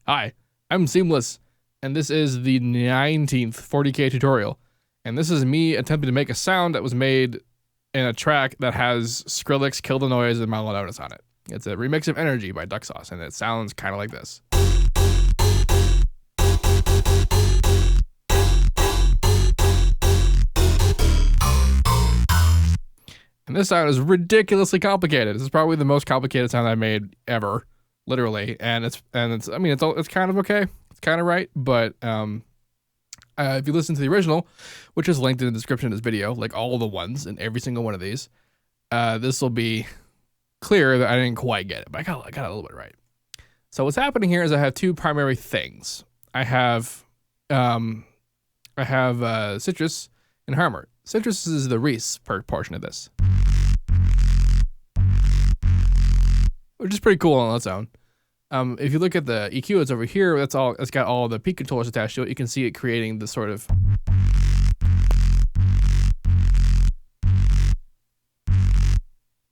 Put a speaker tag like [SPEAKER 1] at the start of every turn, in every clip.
[SPEAKER 1] Hi, I'm Seamless, and this is the 19th 40k tutorial. And this is me attempting to make a sound that was made in a track that has Skrillex, Kill the Noise, and Milo Otis on it. It's a remix of Energy by Duck Sauce, and it sounds kind of like this. And this sound is ridiculously complicated. This is probably the most complicated sound I've made ever, literally. And it's I mean, it's kind of okay. It's kind of right, but if you listen to the original, which is linked in the description of this video, like all the ones in every single one of these, this will be clear that I didn't quite get it, but I got it a little bit right. So what's happening here is I have two primary things. I have citrus and harmor. Citrus is the Reese portion of this, which is pretty cool on its own. If you look at the EQ, it's over here. It's got all the peak controllers attached to it. You can see it creating the sort of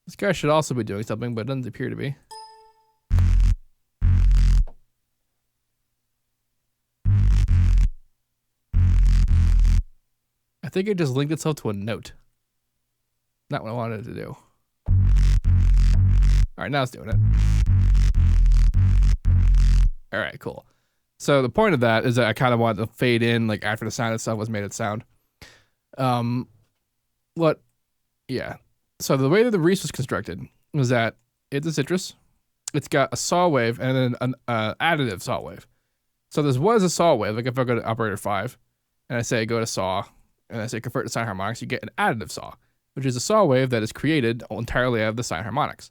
[SPEAKER 1] this guy should also be doing something, but it doesn't appear to be. I think it just linked itself to a note. Not what I wanted it to do. All right, now it's doing it. All right, cool. So the point of that is that I kind of wanted to fade in like after the sound itself was made it sound. Yeah. So the way that the Reese was constructed was that it's a citrus. It's got a saw wave and then an additive saw wave. So this was a saw wave. Like if I go to operator 5 and I say go to saw and I say convert to sine harmonics, you get an additive saw, which is a saw wave that is created entirely out of the sine harmonics.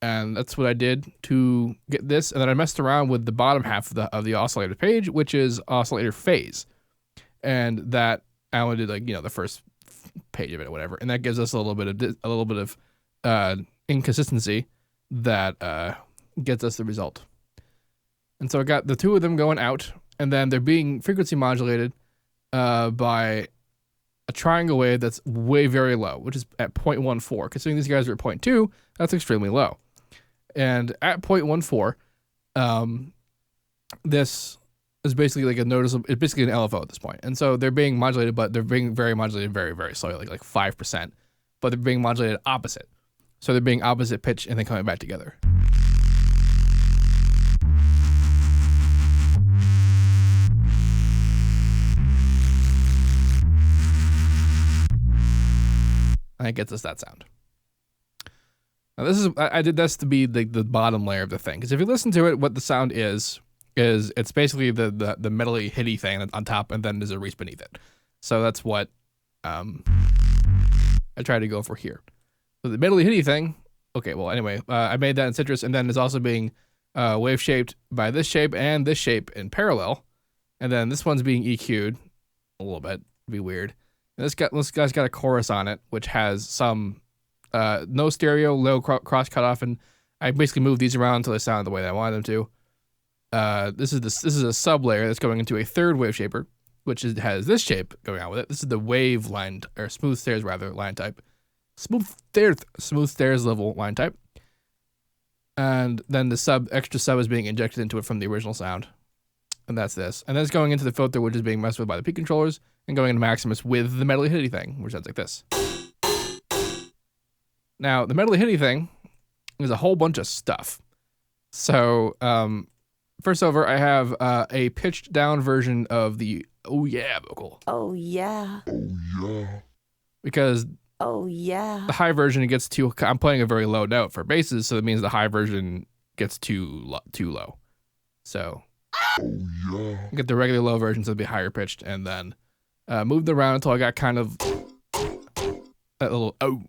[SPEAKER 1] And that's what I did to get this. And then I messed around with the bottom half of the oscillator page, which is oscillator phase. And that I only did like, you know, the first page of it or whatever. And that gives us a little bit of inconsistency that gets us the result. And so I got the two of them going out, and then they're being frequency modulated by a triangle wave that's very low, which is at 0.14. Considering these guys are at 0.2, that's extremely low. And at 0.14, this is basically like it's basically an LFO at this point. And so they're being modulated, but they're being modulated very, very slowly, like 5%. But they're being modulated opposite. So they're being opposite pitch and then coming back together. And it gets us that sound. Now I did this to be the bottom layer of the thing, because if you listen to it, what the sound is it's basically the metally hitty thing on top, and then there's a Reese beneath it. So that's what I tried to go for here. So the metally hitty thing. Okay, well anyway, I made that in citrus, and then it's also being wave shaped by this shape and this shape in parallel, and then this one's being EQ'd a little bit. It'd be weird. And this guy's got a chorus on it, which has some no stereo, low cross cutoff, and I basically moved these around until they sounded the way that I wanted them to. This is a sub layer that's going into a third wave shaper, which has this shape going on with it. This is the wave line, or smooth stairs rather, line type. Smooth stairs level line type. And then the extra sub is being injected into it from the original sound. And that's this. And then it's going into the filter, which is being messed with by the peak controllers, and going into Maximus with the metally hitty thing, which sounds like this. Now, the metally hitty thing is a whole bunch of stuff. So, first over, I have a pitched down version of the "Oh yeah" vocal.
[SPEAKER 2] Oh yeah.
[SPEAKER 3] Oh yeah.
[SPEAKER 1] Because
[SPEAKER 2] oh yeah.
[SPEAKER 1] the high version it gets too. I'm playing a very low note for basses, so that means the high version gets too low. So,
[SPEAKER 3] oh yeah.
[SPEAKER 1] get the regular low version, so it'll be higher pitched, and then moved around until I got kind of that little oh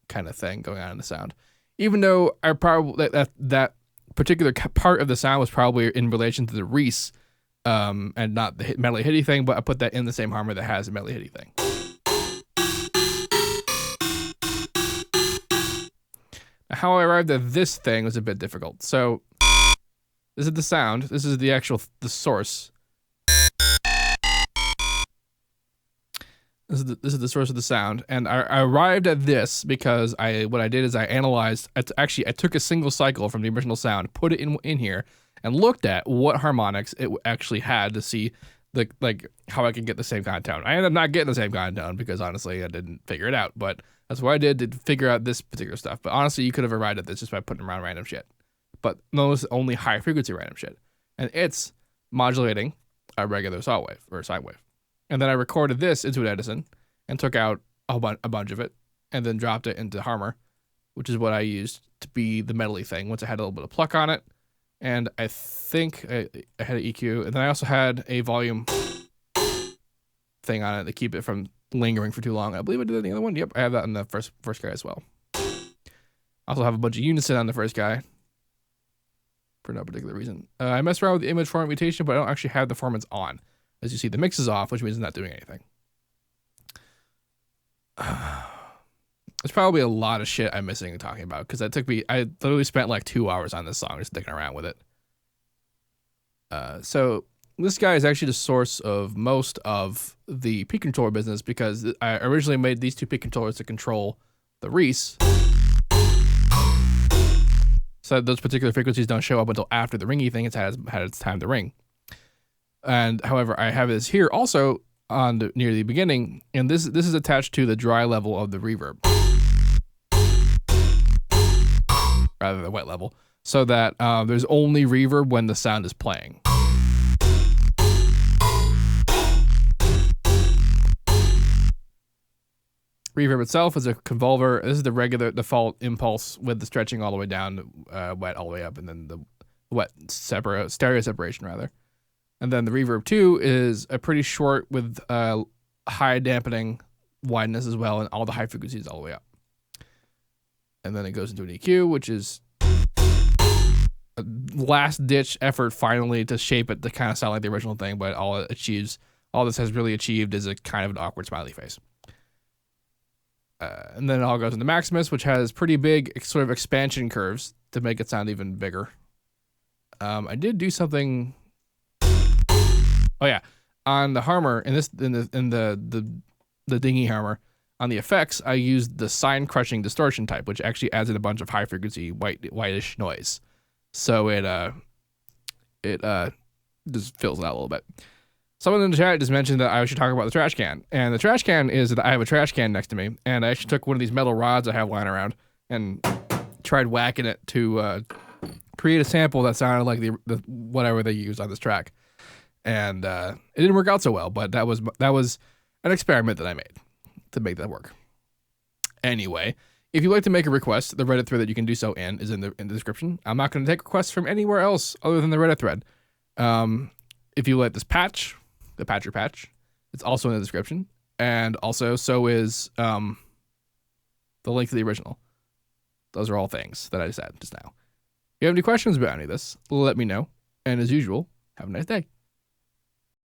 [SPEAKER 1] kind of thing going on in the sound. Even though I probably that particular part of the sound was probably in relation to the Reese, and not the metally hitty thing, but I put that in the same harmony that has the metally hitty thing. Now, how I arrived at this thing was a bit difficult. So this is the sound. This is the source. This is the source of the sound, and I arrived at this because what I did is I analyzed. I took a single cycle from the original sound, put it in here, and looked at what harmonics it actually had to see how I could get the same kind of tone. I ended up not getting the same kind of tone because honestly I didn't figure it out, but that's what I did to figure out this particular stuff. But honestly, you could have arrived at this just by putting around random shit. But notice only high frequency random shit, and it's modulating a regular saw wave or sine wave. And then I recorded this into an Edison and took out a bunch of it and then dropped it into Harmor, which is what I used to be the medley thing once I had a little bit of pluck on it. And I think I had an EQ, and then I also had a volume thing on it to keep it from lingering for too long. I believe I did that in the other one. Yep, I have that on the first guy as well. I also have a bunch of unison on the first guy for no particular reason. I messed around with the image format mutation, but I don't actually have the formants on. As you see, the mix is off, which means it's not doing anything. There's probably a lot of shit I'm missing and talking about because I literally spent like 2 hours on this song just dicking around with it. So this guy is actually the source of most of the peak controller business because I originally made these two peak controllers to control the Reese. So those particular frequencies don't show up until after the ringy thing had its time to ring. And however, I have this here also on near the beginning, and this is attached to the dry level of the reverb rather than the wet level, so that there's only reverb when the sound is playing. Reverb itself is a convolver. This is the regular default impulse with the stretching all the way down, wet all the way up, and then the wet stereo separation rather. And then the reverb 2 is a pretty short with high dampening wideness as well, and all the high frequencies all the way up. And then it goes into an EQ, which is a last ditch effort finally to shape it to kind of sound like the original thing, but all this has really achieved is a kind of an awkward smiley face. And then it all goes into Maximus, which has pretty big sort of expansion curves to make it sound even bigger. I did do something. Oh yeah, on the Harmor in the dingy Harmor, on the effects I used the sine crushing distortion type, which actually adds in a bunch of high frequency whitish noise. So it just fills it out a little bit. Someone in the chat just mentioned that I should talk about the trash can, and the trash can is that I have a trash can next to me, and I actually took one of these metal rods I have lying around and tried whacking it to create a sample that sounded like the whatever they used on this track. And it didn't work out so well, but that was an experiment that I made to make that work. Anyway, if you'd like to make a request, the Reddit thread that you can do so in is in the description. I'm not going to take requests from anywhere else other than the Reddit thread. If you like this patch, the Patcher Patch, it's also in the description. And also, so is the link to the original. Those are all things that I said just now. If you have any questions about any of this, let me know. And as usual, have a nice day.